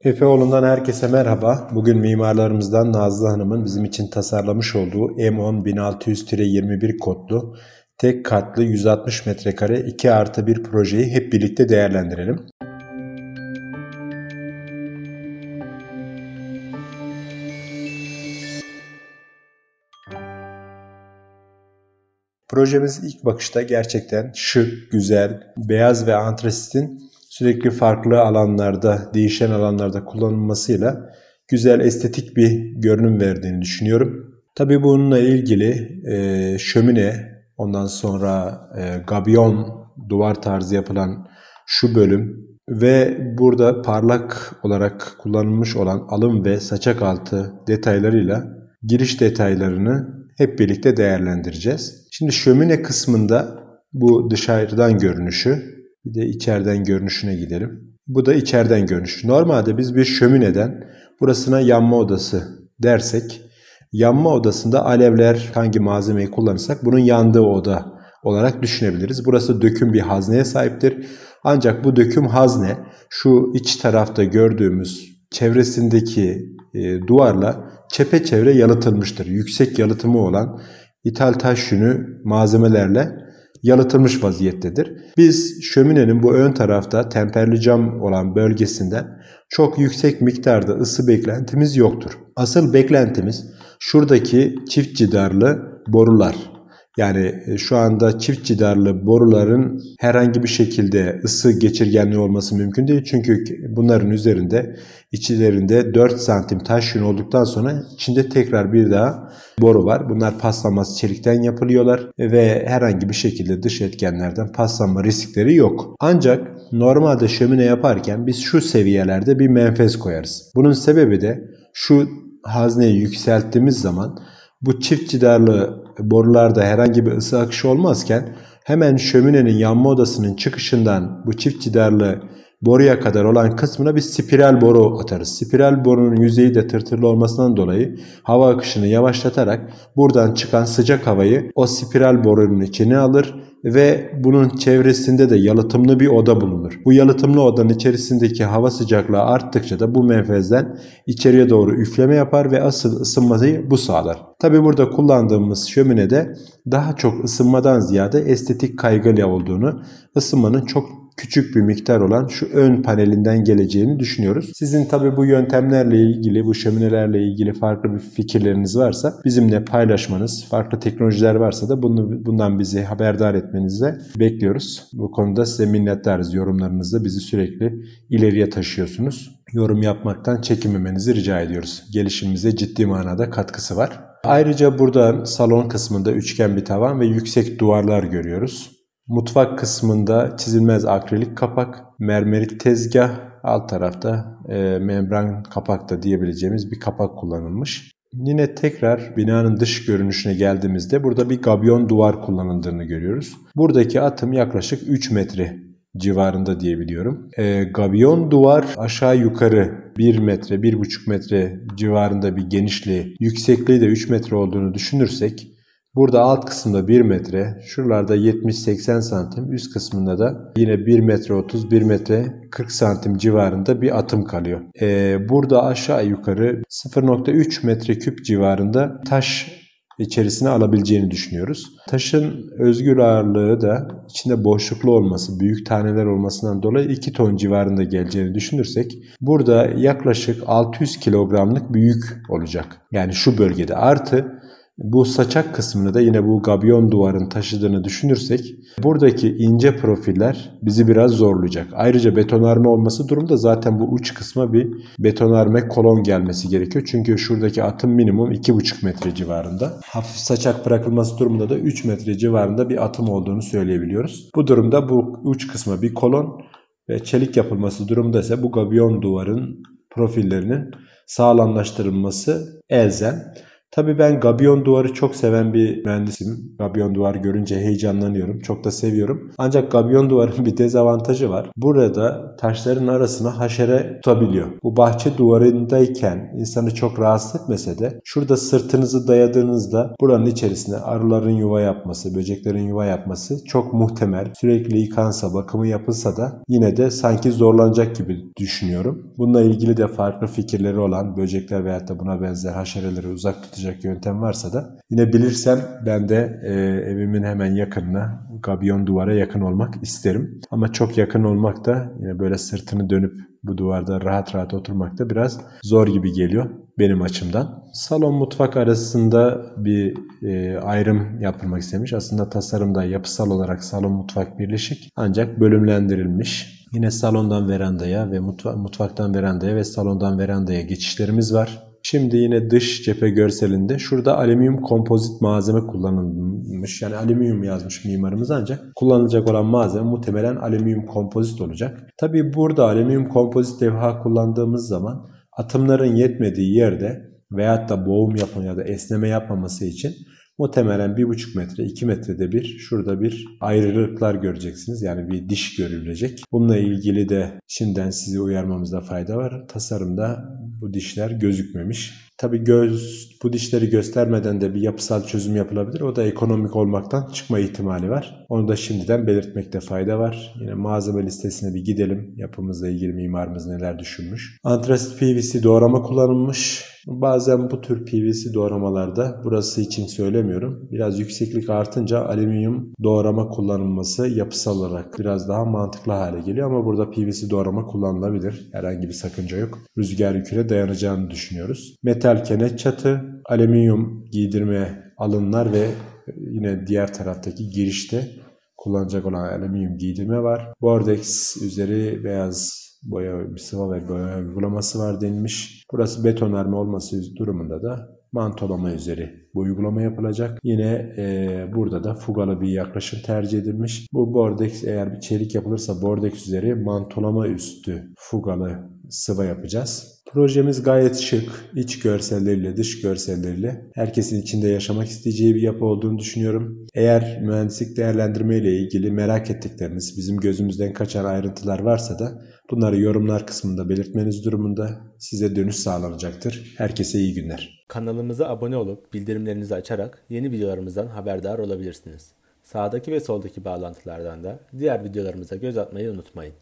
Efeoğlu'ndan herkese merhaba. Bugün mimarlarımızdan Nazlı Hanım'ın bizim için tasarlamış olduğu M10 1600-21 kodlu tek katlı 160 metrekare 2+1 projeyi hep birlikte değerlendirelim. Projemiz ilk bakışta gerçekten şık, güzel, beyaz ve antrasitin sürekli farklı alanlarda, değişen alanlarda kullanılmasıyla güzel, estetik bir görünüm verdiğini düşünüyorum. Tabii bununla ilgili şömine, ondan sonra gabiyon duvar tarzı yapılan şu bölüm ve burada parlak olarak kullanılmış olan alım ve saçak altı detaylarıyla giriş detaylarını hep birlikte değerlendireceğiz. Şimdi şömine kısmında bu dışarıdan görünüşü, bir de içeriden görünüşüne gidelim. Bu da içeriden görünüş. Normalde biz bir şömineden burasına yanma odası dersek, yanma odasında alevler hangi malzemeyi kullanırsak bunun yandığı oda olarak düşünebiliriz. Burası döküm bir hazneye sahiptir. Ancak bu döküm hazne şu iç tarafta gördüğümüz çevresindeki duvarla çepeçevre yalıtılmıştır. Yüksek yalıtımı olan ithal taş yünü malzemelerle yalıtılmış vaziyettedir. Biz şöminenin bu ön tarafta temperli cam olan bölgesinden çok yüksek miktarda ısı beklentimiz yoktur. Asıl beklentimiz şuradaki çift cidarlı borular. Yani şu anda çift cidarlı boruların herhangi bir şekilde ısı geçirgenliği olması mümkün değil. Çünkü bunların üzerinde içlerinde 4 santim taş yün olduktan sonra içinde tekrar bir daha boru var. Bunlar paslanmaz çelikten yapılıyorlar ve herhangi bir şekilde dış etkenlerden paslanma riskleri yok. Ancak normalde şömine yaparken biz şu seviyelerde bir menfez koyarız. Bunun sebebi de şu hazneyi yükselttiğimiz zaman bu çift cidarlı borularda herhangi bir ısı akışı olmazken hemen şöminenin yanma odasının çıkışından bu çift cidarlı boruya kadar olan kısmına bir spiral boru atarız. Spiral borunun yüzeyi de tırtırlı olmasından dolayı hava akışını yavaşlatarak buradan çıkan sıcak havayı o spiral borunun içine alır ve bunun çevresinde de yalıtımlı bir oda bulunur. Bu yalıtımlı odanın içerisindeki hava sıcaklığı arttıkça da bu menfezden içeriye doğru üfleme yapar ve asıl ısınmayı bu sağlar. Tabi burada kullandığımız şöminede daha çok ısınmadan ziyade estetik kaygıyla olduğunu, ısınmanın çok küçük bir miktar olan şu ön panelinden geleceğini düşünüyoruz. Sizin tabi bu yöntemlerle ilgili, bu şöminelerle ilgili farklı bir fikirleriniz varsa bizimle paylaşmanız, farklı teknolojiler varsa da bundan bizi haberdar etmenizi bekliyoruz. Bu konuda size minnettarız. Yorumlarınızla bizi sürekli ileriye taşıyorsunuz. Yorum yapmaktan çekinmemenizi rica ediyoruz. Gelişimimize ciddi manada katkısı var. Ayrıca burada salon kısmında üçgen bir tavan ve yüksek duvarlar görüyoruz. Mutfak kısmında çizilmez akrilik kapak, mermerik tezgah, alt tarafta membran kapak da diyebileceğimiz bir kapak kullanılmış. Yine tekrar binanın dış görünüşüne geldiğimizde burada bir gabiyon duvar kullanıldığını görüyoruz. Buradaki atım yaklaşık 3 metre civarında diyebiliyorum. Gabiyon duvar aşağı yukarı 1 metre, 1,5 metre civarında bir genişliği, yüksekliği de 3 metre olduğunu düşünürsek, burada alt kısımda 1 metre, şuralarda 70-80 santim, üst kısmında da yine 1 metre 30, 1 metre 40 santim civarında bir atım kalıyor. Burada aşağı yukarı 0,3 metreküp civarında taş içerisine alabileceğini düşünüyoruz. Taşın özgür ağırlığı da içinde boşluklu olması, büyük taneler olmasından dolayı 2 ton civarında geleceğini düşünürsek burada yaklaşık 600 kilogramlık bir yük olacak. Yani şu bölgede artı bu saçak kısmını da yine bu gabiyon duvarın taşıdığını düşünürsek buradaki ince profiller bizi biraz zorlayacak. Ayrıca betonarme olması durumda zaten bu uç kısma bir betonarme kolon gelmesi gerekiyor. Çünkü şuradaki atım minimum 2,5 metre civarında. Hafif saçak bırakılması durumunda da 3 metre civarında bir atım olduğunu söyleyebiliyoruz. Bu durumda bu uç kısma bir kolon ve çelik yapılması durumunda ise bu gabiyon duvarın profillerinin sağlamlaştırılması elzem. Tabii ben gabiyon duvarı çok seven bir mühendisim. Gabiyon duvar görünce heyecanlanıyorum. Çok da seviyorum. Ancak gabiyon duvarın bir dezavantajı var. Burada taşların arasına haşere tutabiliyor. Bu bahçe duvarındayken insanı çok rahatsız etmese de şurada sırtınızı dayadığınızda buranın içerisine arıların yuva yapması, böceklerin yuva yapması çok muhtemel. Sürekli yıkansa, bakımı yapılsa da yine de sanki zorlanacak gibi düşünüyorum. Bununla ilgili de farklı fikirleri olan böcekler veyahut da buna benzer haşereleri uzak tutacak yöntem varsa da yine bilirsem ben de evimin hemen yakınına gabiyon duvara yakın olmak isterim. Ama çok yakın olmak da yine böyle sırtını dönüp bu duvarda rahat rahat oturmak da biraz zor gibi geliyor benim açımdan. Salon mutfak arasında bir ayrım yapılmak istemiş. Aslında tasarımda yapısal olarak salon mutfak birleşik ancak bölümlendirilmiş. Yine salondan verandaya ve mutfaktan verandaya ve salondan verandaya geçişlerimiz var. Şimdi yine dış cephe görselinde şurada alüminyum kompozit malzeme kullanılmış. Yani alüminyum yazmış mimarımız ancak kullanılacak olan malzeme muhtemelen alüminyum kompozit olacak. Tabii burada alüminyum kompozit levha kullandığımız zaman atımların yetmediği yerde veyahut da boğum yapma ya da esneme yapmaması için muhtemelen 1,5 metre, 2 metrede bir şurada bir ayrılıklar göreceksiniz. Yani bir diş görülecek. Bununla ilgili de şimdiden sizi uyarmamızda fayda var. Tasarımda bu dişler gözükmemiş. Tabii bu dişleri göstermeden de bir yapısal çözüm yapılabilir. O da ekonomik olmaktan çıkma ihtimali var. Onu da şimdiden belirtmekte fayda var. Yine malzeme listesine bir gidelim. Yapımızla ilgili mimarımız neler düşünmüş. Antrasit PVC doğrama kullanılmış. Bazen bu tür PVC doğramalarda, burası için söylemiyorum, biraz yükseklik artınca alüminyum doğrama kullanılması yapısal olarak biraz daha mantıklı hale geliyor ama burada PVC doğrama kullanılabilir. Herhangi bir sakınca yok. Rüzgar yüküne dayanacağını düşünüyoruz. Metal kenet çatı, alüminyum giydirme alınlar ve yine diğer taraftaki girişte kullanacak olan alüminyum giydirme var. Bordeks üzeri beyaz sıva ve boya uygulaması var denilmiş. Burası betonarme olması durumunda da mantolama üzeri bu uygulama yapılacak. Yine burada da fugalı bir yaklaşım tercih edilmiş. Bu bordeks eğer bir çelik yapılırsa bordeks üzeri mantolama üstü fugalı sıva yapacağız. Projemiz gayet şık. İç görselleriyle, dış görselleriyle herkesin içinde yaşamak isteyeceği bir yapı olduğunu düşünüyorum. Eğer mühendislik değerlendirme ile ilgili merak ettikleriniz, bizim gözümüzden kaçan ayrıntılar varsa da bunları yorumlar kısmında belirtmeniz durumunda size dönüş sağlanacaktır. Herkese iyi günler. Kanalımıza abone olup bildirimlerinizi açarak yeni videolarımızdan haberdar olabilirsiniz. Sağdaki ve soldaki bağlantılardan da diğer videolarımıza göz atmayı unutmayın.